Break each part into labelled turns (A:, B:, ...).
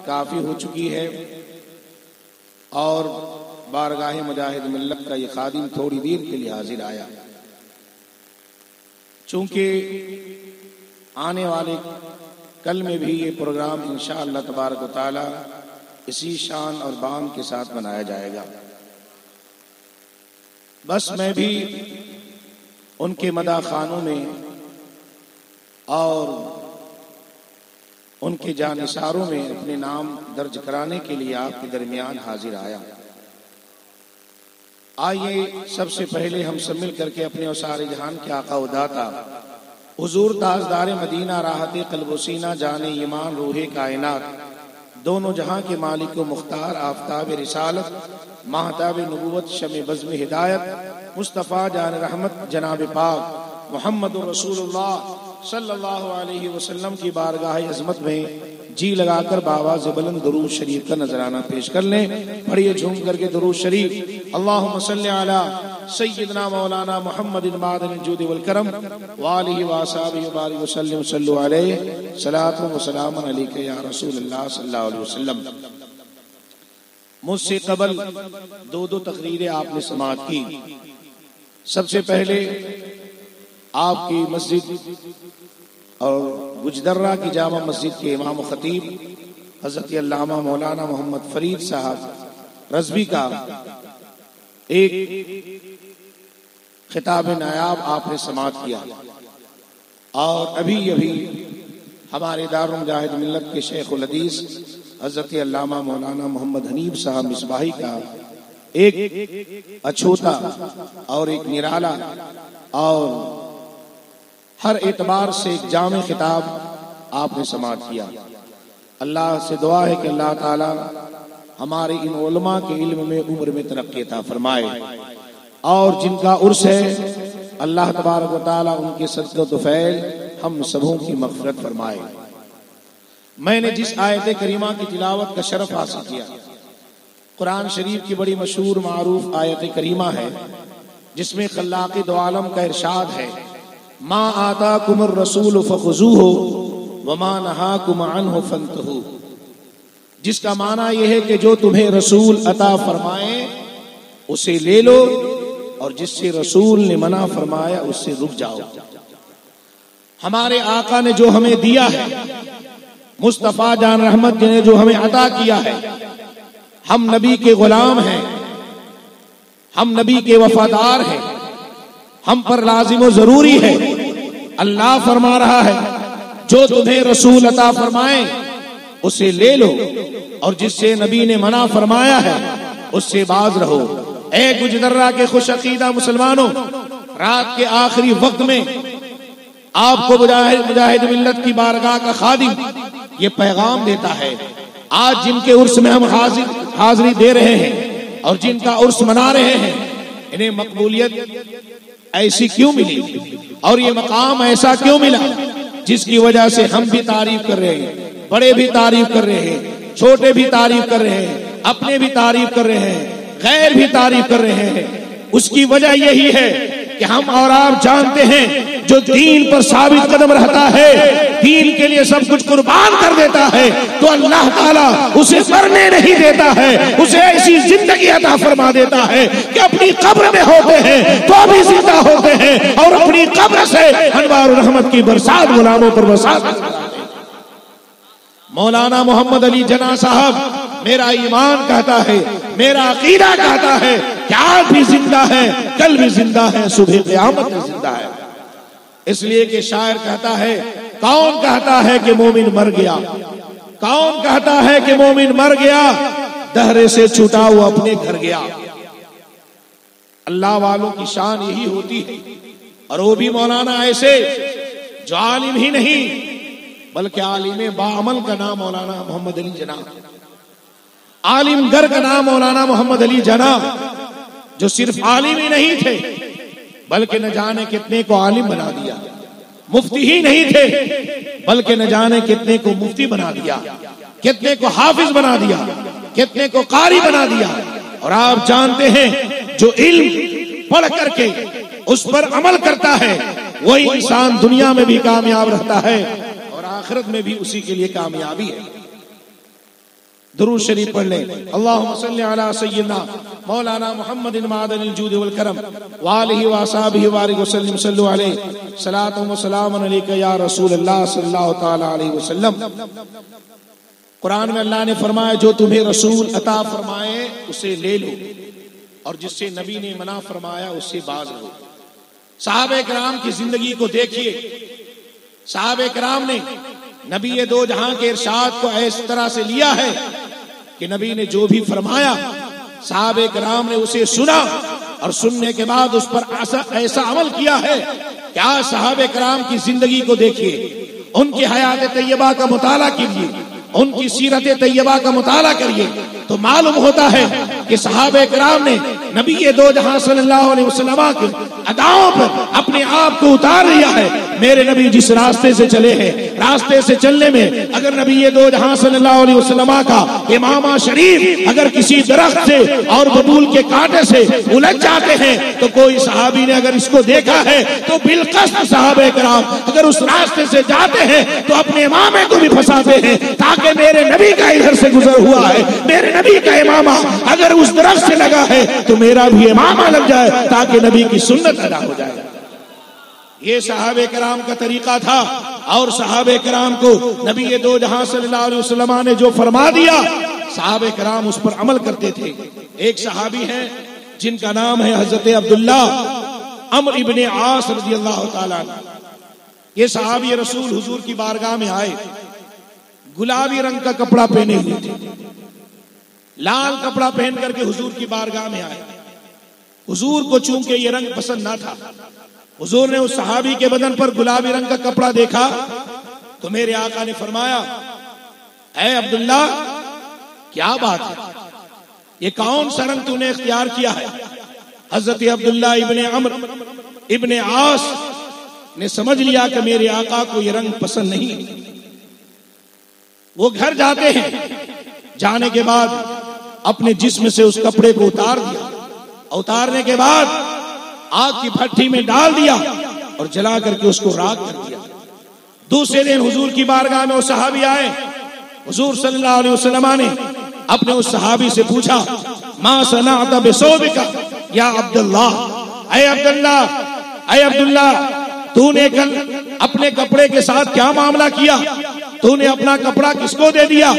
A: काफ़ी हो चुकी है और बारगाह मुजाहिद मिल्लत का ये खादिम थोड़ी देर के लिए हाजिर आया। चूंकि आने वाले कल में भी ये प्रोग्राम इंशाअल्लाह तबारक व तआला इसी शान और बान के साथ मनाया जाएगा। बस मैं भी उनके मदा खानों में और उनके जानिसारों में अपने नाम दर्ज कराने के लिए आपके दरमियान हाजिर आया। आइए सबसे पहले हम सब मिल करके अपने और सारे जहान के आका व दाता हुजूर ताजदार मदीना राहत क़ल्ब व सीना जाने ईमान रूहे कायनात दोनों जहां के मालिक व मुख्तार आफताब रिसालत महताब नबूवत शमे बज़्म हिदायत मुस्तफ़ा जान रहमत जनाब पाक मोहम्मद रसूलुल्लाह सल्लल्लाहु अलैहि वसल्लम की बारगाह अज़मत में जी लगाकर बावाज़ बुलंद दुरूद शरीफ का नजराना पेश कर लें। पढ़िए झूम करके दुरूद शरीफ। अल्लाहुम्मा सल्लि अला सय्यिदना मौलाना मुहम्मदिन मादिनिल जूदि वल करम व आलिहि व असहाबिहि व बारिक व सल्लिम सल्लु अलैहि सलातु व सलामुन अलैका या रसूलल्लाह सल्लल्लाहु अलैहि वसल्लम। मुझसे कबल दो तकरीरें आपने समाअत की। सबसे पहले आपकी मस्जिद और गुजदर्रा की जामा मस्जिद के इमाम व खतीब हज़रत अल्लामा मौलाना मोहम्मद फरीद साहब रज़वी का एक खिताब नायाब आपने समाअत किया और अभी हमारे दारुल मुजाहिद मिल्लत के शेख उल हदीस हज़रत अल्लामा मौलाना मोहम्मद हनीफ साहब मिसबाही का एक अछूता और एक निराला और हर एतबार से एक जामे खिताब आपने समाअत किया। अल्लाह से दुआ है कि अल्लाह ताला हमारे इन उलमा के इल्म में उम्र में तरक्की अता फरमाए और जिनका उर्स है अल्लाह तबारक व तआला उनके सदक़े तुफ़ैल हम सबों की मग़फ़िरत फरमाए। मैंने जिस आयत करीमा की तिलावत का शरफ हासिल किया, कुरान शरीफ की बड़ी मशहूर मारूफ आयत करीमा है जिसमें खल्लाक़ दो आलम का इरशाद है, मा आताकुमुर रसूल फखुज़ूहु व मा नहाकुम अन्हु फंतहू। जिसका माना यह है कि जो तुम्हें रसूल अता फरमाए उसे ले लो और जिससे रसूल ने मना फरमाया उससे रुक जाओ। हमारे आका ने जो हमें दिया है, मुस्तफ़ा जान रहमत ने जो हमें अता किया है, हम नबी के गुलाम हैं, हम नबी के वफादार हैं, हम पर लाजिम जरूरी है। अल्लाह फरमा रहा है जो तुम्हें रसूल अता फरमाए उसे ले लो और जिससे नबी ने मना फरमाया है उससे बाज रहो। ए गुजदर्रा के खुश अकीदा मुसलमानों, रात के आखिरी वक्त में आपको मुजाहिद मिल्लत की बारगाह का खादिम ये पैगाम देता है। आज जिनके उर्स में हम हाजिरी दे रहे हैं और जिनका उर्स मना रहे हैं, इन्हें मकबूलियत ऐसी क्यों मिली और ये मकाम ऐसा क्यों मिला जिसकी वजह से हम भी तारीफ कर रहे हैं, बड़े भी तारीफ कर रहे हैं, छोटे भी तारीफ कर रहे हैं, अपने भी तारीफ कर रहे हैं, गैर भी तारीफ कर रहे हैं। उसकी वजह यही है कि हम और आप जानते हैं जो दीन पर साबित कदम रहता है, दीन के लिए सब कुछ कुर्बान कर देता है, तो अल्लाह ताला उसे मरने नहीं देता है, उसे ऐसी जिंदगी अता फरमा देता है कि अपनी कब्र में होते हैं तो अभी जिंदा होते हैं और अपनी कब्र से अनवार रहमत की बरसात गुलामों पर बरसात। मौलाना मोहम्मद अली जना साहब, मेरा ईमान कहता है, मेरा अकीदा कहता है कि आज भी जिंदा है, कल भी जिंदा है, सुबह क़यामत में जिंदा है। इसलिए कि शायर कहता है, कौन कहता है कि मोमिन मर गया, कौन कहता है कि मोमिन मर गया, दहरे से छूटा हुआ अपने घर गया। अल्लाह वालों की शान यही होती है और वो भी मौलाना ऐसे जो आलिम ही नहीं बल्कि आलिम बाअमल का नाम मौलाना मोहम्मद अली जना, आलिम गर का नाम मौलाना मोहम्मद अली जना, जो सिर्फ आलिम ही नहीं थे बल्कि न जाने कितने को आलिम बना दिया, मुफ्ती ही नहीं थे बल्कि न जाने कितने को मुफ्ती बना दिया, कितने को हाफिज बना दिया, कितने को कारी बना दिया। और आप जानते हैं जो इल्म पढ़ करके उस पर अमल करता है वही इंसान दुनिया में भी कामयाब रहता है और आखिरत में भी उसी के लिए कामयाबी है। दुरूद शरीफ पढ़ लें। अल्लाहुम्मा सल्ली अला सय्यिदना मौलाना मुहम्मदिन मादनिल जूद वल करम व आलिहि व असहाबिहि व बारिक वसल्लम सल्लु अलैहि सलातु व सलामुन अलैका या रसूल अल्लाह सल्लल्लाहु तआला अलैहि वसल्लम। कुरान में अल्लाह ने फरमाया जो तुम्हें रसूल अता फरमाए उसे ले लो और जिससे नबी ने मना फरमाया उससे बाज रहो। सहाबे किराम की जिंदगी को देखिए। सहाबे किराम ने नबी ये दो जहां के इरशाद को इस तरह से लिया है कि नबी ने जो भी फरमाया सहाबे किराम ने उसे सुना और सुनने के बाद उस पर ऐसा अमल किया है। क्या सहाबे किराम की जिंदगी को देखिए, उनकी हयात तैयबा का मुताला कीजिए, उनकी सीरत तैयबा का मुताला करिए तो मालूम होता है कि सहाबे किराम ने नबी ये दो जहां सल्लल्लाहु अलैहि वसल्लम के अदाओं पर अपने आप को उतार लिया है। मेरे नबी जिस रास्ते से चले हैं, रास्ते से चलने में अगर नबी ये दो जहां सल्लल्लाहु अलैहि वसल्लम का इमामा शरीफ अगर किसी दरख्त से और बबूल के कांटे से उलझ जाते हैं तो कोई सहाबी ने अगर इसको देखा है तो बिलकस सहाबे किराम अगर उस रास्ते से जाते हैं तो अपने इमामे को भी फंसाते हैं ताकि मेरे नबी का इधर से गुजर हुआ है, मेरे नबी का इमामा अगर उस दरख्त से लगा है तो मेरा भी इमामा लग जाए ताकि नबी की सुन्नत अदा हो जाए। ये सहाबे किराम का तरीका था और सहाबे किराम को नबी ये दो जहां सल्लल्लाहु अलैहि वसल्लम ने जो फरमा दिया सहाबे किराम उस पर अमल करते थे। एक सहाबी है जिनका नाम है हजरत अब्दुल्ला अम्र इब्ने आस रज़ियल्लाहु ताला अन्हु। ये सहाबी रसूल हुजूर की बारगाह में आए, गुलाबी रंग का कपड़ा पहने हुए थे, लाल कपड़ा पहन करके हुजूर की बारगाह में आए। हुजूर को चूंकि ये रंग पसंद ना था, हुजूर ने उस सहाबी के बदन पर गुलाबी रंग का कपड़ा देखा तो मेरे आका ने फरमाया, ऐ अब्दुल्ला क्या बात है, ये कौन सा रंग तूने इख्तियार किया है? हजरत अब्दुल्ला इब्ने अम्र इब्ने आस ने समझ लिया कि मेरे आका को ये रंग पसंद नहीं। वो घर जाते हैं, जाने के बाद अपने जिस्म से उस कपड़े को उतार दिया, उतारने के बाद आग की भट्टी में डाल दिया और जला करके उसको राख कर दिया। दूसरे दिन हुजूर की बारगाह में वो सहाबी आए। हुजूर सल्लल्लाहु अलैहि वसल्लम ने अपने उस सहाबी से पूछा, मा सनाअत बिसौबिका या अब्दुल्ला, ऐ अब्दुल्ला, ऐ अब्दुल्ला तूने कल अपने कपड़े के साथ क्या मामला किया? तूने अपना कपड़ा किसको दे दिया?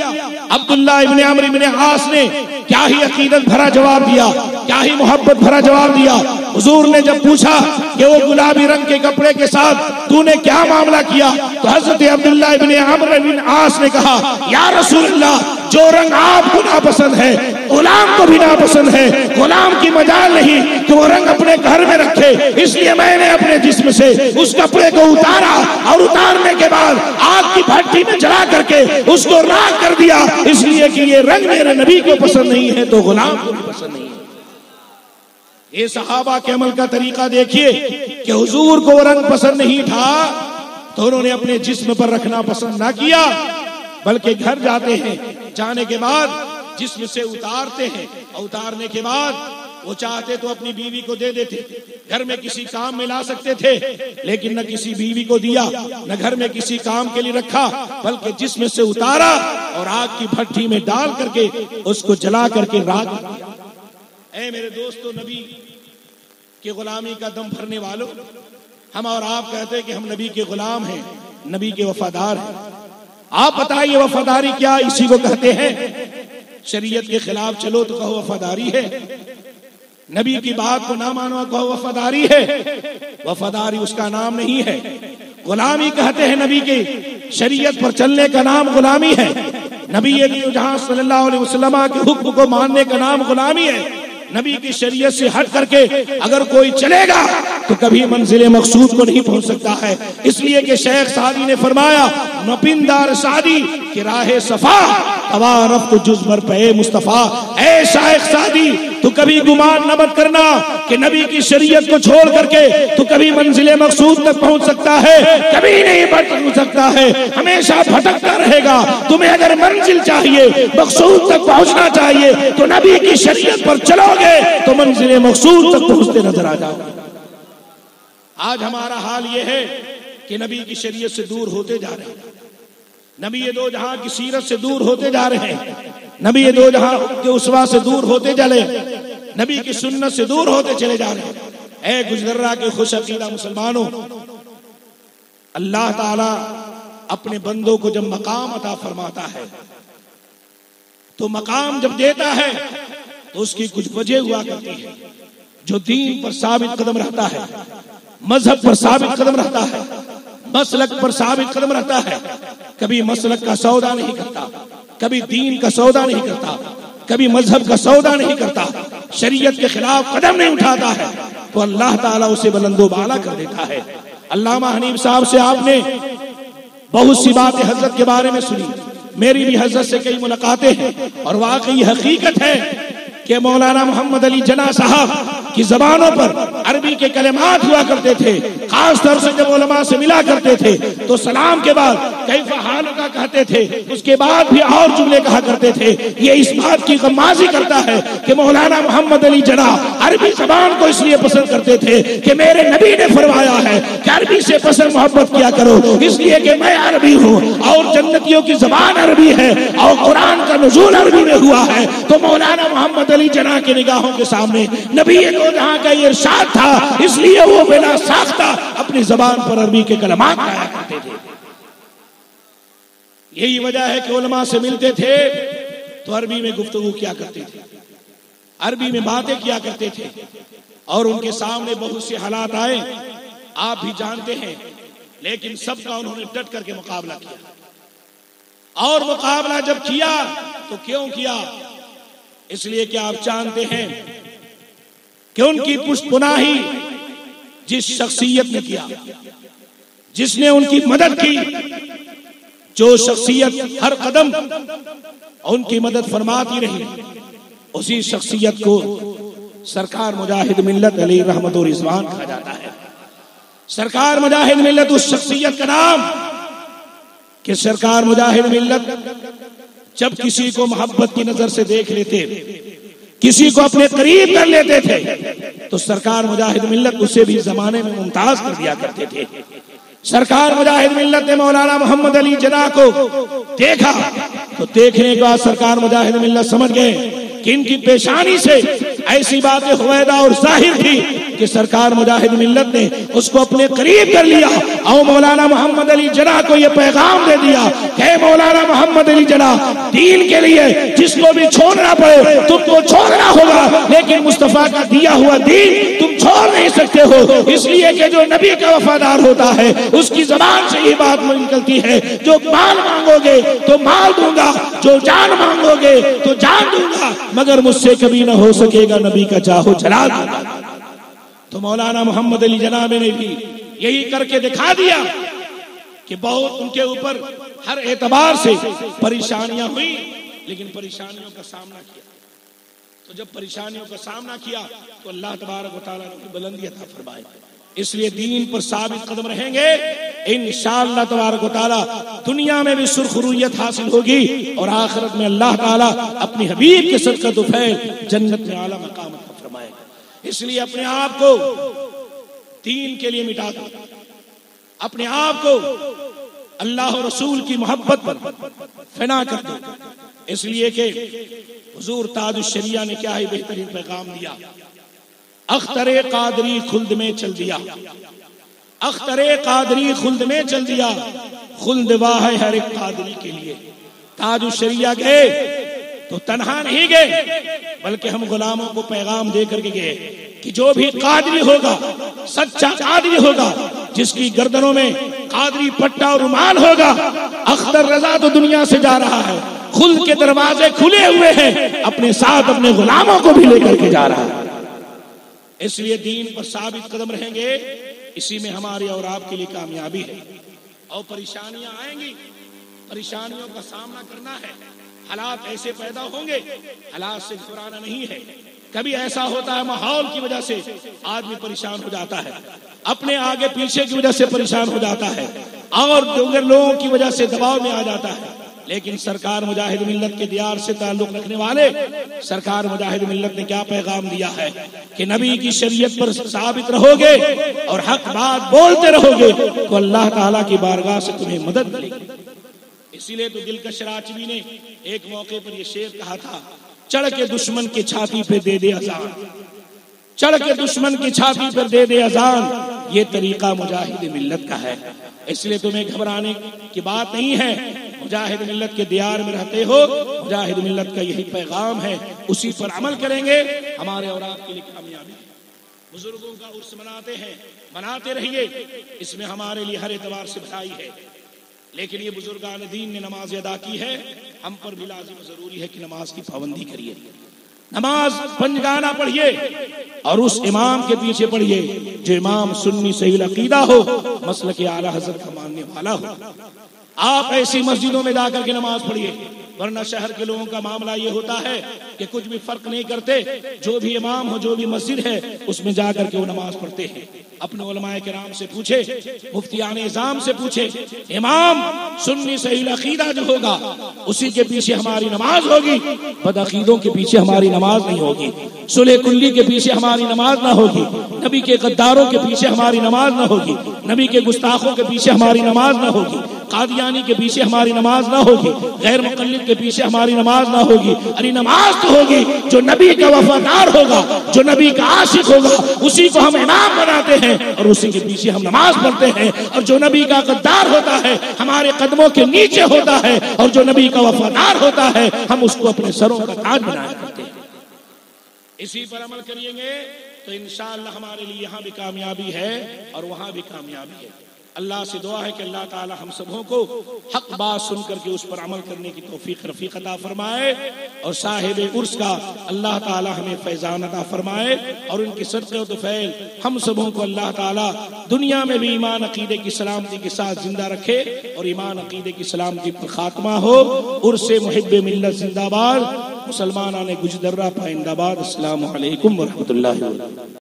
A: अब्दुल्ला इब्ने अम्र इब्ने आस ने क्या ही अकीदत भरा जवाब दिया, क्या ही मोहब्बत भरा जवाब दिया। हुजूर ने जब पूछा कि वो गुलाबी रंग के कपड़े के साथ तूने क्या मामला किया तो हजरत अब्दुल्ला इब्ने अम्र इब्ने आस ने कहा, या रसूलल्लाह जो रंग आपको नापसंद है गुलाम को भी नापसंद है, गुलाम की मजाल नहीं कि वो रंग अपने घर में रखे, इसलिए मैंने अपने जिस्म से उस कपड़े को उतारा और उतारने के बाद आग की भट्टी में जला करके उसको राख कर दिया, इसलिए कि ये रंग मेरे नबी को पसंद नहीं है तो गुलाम को भी पसंद नहीं है। ये सहाबा के अमल का तरीका देखिए कि हुजूर को रंग पसंद नहीं था तो उन्होंने अपने जिस्म पर रखना पसंद ना किया, बल्कि घर जाते हैं, जाने के बाद जिस्म से उतारते हैं और उतारने के बाद वो चाहते तो अपनी बीवी को दे देते, घर में किसी काम में ला सकते थे, लेकिन न किसी बीवी को दिया न घर में किसी काम के लिए रखा, बल्कि जिस्म से उतारा और आग की भट्टी में डाल करके उसको जला करके राख दिया। ऐ मेरे दोस्तों, नबी के गुलामी का दम भरने वालों, हम और आप कहते हैं कि हम नबी के गुलाम हैं, नबी के वफादार हैं। आप बताइए वफादारी क्या? इसी को कहते हैं। शरीयत के खिलाफ चलो तो कहो वफादारी है, नबी की बात को ना मानो कहो वफादारी है। वफादारी उसका नाम नहीं है। गुलामी कहते हैं नबी के शरीयत पर चलने का नाम गुलामी है। नबी जहां सल्लल्लाहु अलैहि वसल्लम के हुक्म को मानने का नाम गुलामी है। नबी की शरीयत से हट करके अगर कोई चलेगा तो कभी मंजिल मकसूद को नहीं पहुंच सकता है। इसलिए कि शेख सादी ने फरमाया, नपिंदार सादी कि राहे सफा तवारफ जुज़बर पे मुस्तफा। ऐ शेख सादी तू कभी गुमान न मत करना कि नबी की शरीयत को छोड़ करके तू कभी मंजिल मकसूद तक पहुंच सकता है, कभी नहीं पहुंच सकता है, हमेशा भटकता रहेगा। तुम्हें अगर मंजिल चाहिए, मकसूद तक पहुंचना चाहिए तो नबी की शरीयत पर चलोगे तो मंजिल मकसूद तक पहुंचते नजर आ जाओगे। आज हमारा हाल यह है कि नबी की शरीयत से दूर होते जा रहे हैं। नबी दो जहां की सीरत से दूर होते जा रहे हैं, नबी दो जहां के उस्वा से दूर होते चले, नबी की सुन्नत से दूर होते चले जा रहे हैं। ऐ गुजर्रा के खुश अकीदा मुसलमानों, अल्लाह ताला अपने बंदों को जब मकाम अता फरमाता है तो मकाम जब देता है तो उसकी कुछ वजह हुआ करती है। जो दीन पर साबित कदम रहता है, मजहब पर साबित कदम रहता है, मसलक पर साबित कदम रहता है, कभी मसलक का सौदा नहीं करता, कभी दीन का सौदा नहीं करता, कभी मजहब का सौदा नहीं करता, शरीयत के खिलाफ कदम नहीं उठाता है, तो अल्लाह ताला उसे बुलंदो बाला कर देता है। अल्लामा हनीफ साहब से आपने बहुत सी बातें हजरत के बारे में सुनी, मेरी भी हजरत से कई मुलाकातें हैं, और वाकई हकीकत है कि मौलाना मोहम्मद अली जना साहब की जबानों पर अरबी के कलिमात हुआ करते थे। खासतौर से जब उलमा से मिला करते थे तो सलाम के बाद कैफ़ा हालुका कहते थे, उसके बाद भी और जुमले कहा करते थे। ये इस बात की गम्माज़ी करता है कि मौलाना मोहम्मद अली जना अरबी जबान को इसलिए पसंद करते थे कि मेरे नबी ने फरमाया है कि अरबी से पसंद मोहब्बत किया करो, इसलिए कि मैं अरबी हूँ और जन्नतियों की जबान अरबी है और कुरान का नुज़ूल अरबी में हुआ है। तो मौलाना मोहम्मद अली जना की निगाहों के सामने नबी दो जहां का ये इरशाद था, इसलिए वो बिना साख्ता अपनी जबान पर अरबी के कलमात गाया करते थे। यही वजह है कि उलमा से मिलते थे तो अरबी में गुफ्तगू किया करते थे, अरबी में बातें किया करते थे, और उनके सामने बहुत से हालात आए, आप भी जानते हैं, लेकिन सबका उन्होंने डट करके मुकाबला किया। और मुकाबला जब किया तो क्यों किया? इसलिए कि आप जानते हैं कि उनकी पुष्टपुनाही जिस शख्सियत ने किया, जिसने उनकी मदद की, जो शख्सियत हर कदम उनकी मदद फरमाती रही, उसी शख्सियत को सरकार मुजाहिद मिल्लत अली रहमत और रिजवान कहा जाता है। सरकार मुजाहिद मिल्लत उस शख्सियत का नाम कि सरकार मुजाहिद मिल्लत जब किसी को मोहब्बत की नजर से देख लेते, किसी को अपने करीब कर लेते थे, तो सरकार मुजाहिद मिल्लत उसे भी जमाने में मुमताज कर दिया करते थे। सरकार मुजाहिद मिल्लत ने मौलाना मोहम्मद अली जना को देखा तो देखने के बाद सरकार मुजाहिद मिल्लत समझ गए कि इनकी पेशानी से ऐसी बातें हुवैदा और जाहिर थी कि सरकार मुजाहिद मिल्लत ने उसको अपने करीब कर लिया और मौलाना मोहम्मद अली जना को यह पैगाम दे दिया कि मौलाना मोहम्मद अली जना, दीन के लिए जिसको भी छोड़ना पड़े तुमको छोड़ना होगा, लेकिन मुस्तफा का दिया हुआ दीन तुम छोड़ नहीं सकते हो, इसलिए कि जो नबी का वफादार होता है उसकी जबान से ये बात निकलती है, जो माल मांगोगे तो माल दूंगा, जो जान मांगोगे तो जान दूंगा, मगर मुझसे कभी ना हो सकेगा नबी का चाहो चला दूंगा। तो मौलाना मोहम्मद अली जनाब ने भी यही करके दिखा दिया कि बहुत उनके ऊपर हर एतबार से परेशानियां हुई, लेकिन परेशानियों का सामना किया। तो जब परेशानियों का सामना किया तो अल्लाह तबारक व तआला ने बुलंदी अता फरमाई। इसलिए दीन पर साबित कदम रहेंगे, इंशाअल्लाह तबारक व तआला दुनिया में भी सुरखरुयत हासिल होगी और आखिरत में अल्लाह ताला अपनी हबीब के सदक़त फैल जन्नत में आला मकाम अता फरमाएगा। इसलिए अपने आप को दीन के लिए मिटा दो, अपने आप को अल्लाह और रसूल की मोहब्बत पर फना कर दो। इसलिए कि हुजूर ताजुश शरिया ने क्या ही बेहतरीन पैगाम दिया, अख्तरे कादरी खुल्द में चल दिया, अख्तरे कादरी खुल्द में चल दिया, खुल्द वाह है हर एक कादरी के लिए। ताजुश शरिया गए तो तन्हा नहीं गए, बल्कि हम गुलामों को पैगाम दे करके गए कि जो भी कादरी होगा, सच्चा कादरी होगा, जिसकी गर्दनों में कादरी पट्टा और रुमाल होगा, अख्तर रजा तो दुनिया से जा रहा है, खुल्द के दरवाजे खुले हुए हैं, अपने साथ अपने गुलामों को भी लेकर के जा रहा है। इसलिए दीन पर साबित कदम रहेंगे, इसी में हमारी और आपके लिए कामयाबी है। और परेशानियां आएंगी, परेशानियों का सामना करना है, हालात ऐसे पैदा होंगे, हालात से घबराना नहीं है। कभी ऐसा होता है माहौल की वजह से आदमी परेशान हो जाता है, अपने आगे पीछे की वजह से परेशान हो जाता है, और दूसरे लोगों की वजह से दबाव में आ जाता है। लेकिन सरकार मुजाहिद मिल्लत के दियार से ताल्लुक रखने वाले सरकार मुजाहिद मिल्लत ने क्या पैगाम दिया है कि नबी की शरीयत पर साबित रहोगे और हक बात बोलते रहोगे तो अल्लाह ताला की बारगाह से तुम्हें मदद मिलेगी। इसीलिए तो दिलकश राचवी ने एक मौके पर यह शेर कहा था, चढ़ के दुश्मन की छाती पे दे दे अजान, चढ़ के दुश्मन की छाती पर दे दे अजान, ये तरीका मुजाहिद मिल्लत का है। इसलिए तुम्हें घबराने की बात नहीं है, मुजाहिद मिल्लत के दियार में रहते हो, मुजाहिद मिल्लत का यही पैगाम है, उसी पर अमल करेंगे हमारे और आपके लिए कामयाबी है। बुजुर्गों का उर्स मनाते हैं, मनाते रहिए, इसमें हमारे लिए हर एतबार से भलाई है। लेकिन ये बुजुर्गान दीन ने नमाज अदा की है, हम पर भी लाजिम जरूरी है कि नमाज की पाबंदी करिए, नमाज पंजगाना पढ़िए और उस इमाम के पीछे पढ़िए जो इमाम सुन्नी सही अकीदा हो, मसलक आला हज़रत का मानने वाला हो। आप ऐसी मस्जिदों में जाकर के नमाज पढ़िए, वरना शहर के लोगों का मामला ये होता है कि कुछ भी फर्क नहीं करते, जो भी इमाम हो, जो भी मस्जिद है, उसमें जाकर के वो नमाज पढ़ते हैं। अपने उलमाए किराम से पूछे, मुफ्तियान इज़ाम से पूछे, इमाम सुन्नी सही अकीदा जो होगा उसी के पीछे हमारी नमाज होगी, बदअकीदों के पीछे हमारी नमाज नहीं होगी, सुलह कुल्ली के पीछे हमारी नमाज ना होगी, नबी के गद्दारों के पीछे हमारी नमाज ना होगी, नबी के गुस्ताखों के पीछे हमारी नमाज ना होगी, कादियानी के पीछे हमारी नमाज ना होगी, गैर मुक़ल्लिद के पीछे हमारी नमाज ना होगी। अरे नमाज तो होगी जो नबी का वफादार होगा, जो नबी का आशिक होगा, उसी को हम इमाम बनाते हैं और उसी के पीछे हम नमाज पढ़ते हैं। और जो नबी का गद्दार होता है हमारे कदमों के नीचे होता है, और जो नबी का वफादार होता है हम उसको अपने सरों का ताज बनाया करते हैं। इसी पर अमल करिएंगे तो इंशाअल्लाह हमारे लिए यहाँ भी कामयाबी है और वहां भी कामयाबी है। अल्लाह से दुआ है कि अल्लाह ताला हम सबों को हक बात सुन करके उस पर अमल करने की तौफीक रफीक अता फरमाए, और साहिब उर्स का अल्लाह ताला हमें फैजान अता फरमाए, और उनके सदक़े व तफ़ैल हम सबों को अल्लाह ताला दुनिया में भी ईमान अकीदे की सलामती के साथ जिंदा रखे, और ईमान अकीदे की सलामती पर खात्मा हो। उर्से मुहिब्बे मिल्लत जिंदाबाद, मुसलमानाने गुजदर्रा पाइंदाबाद। अस्सलामु अलैकुम व रहमतुल्लाहि व बरकातहू।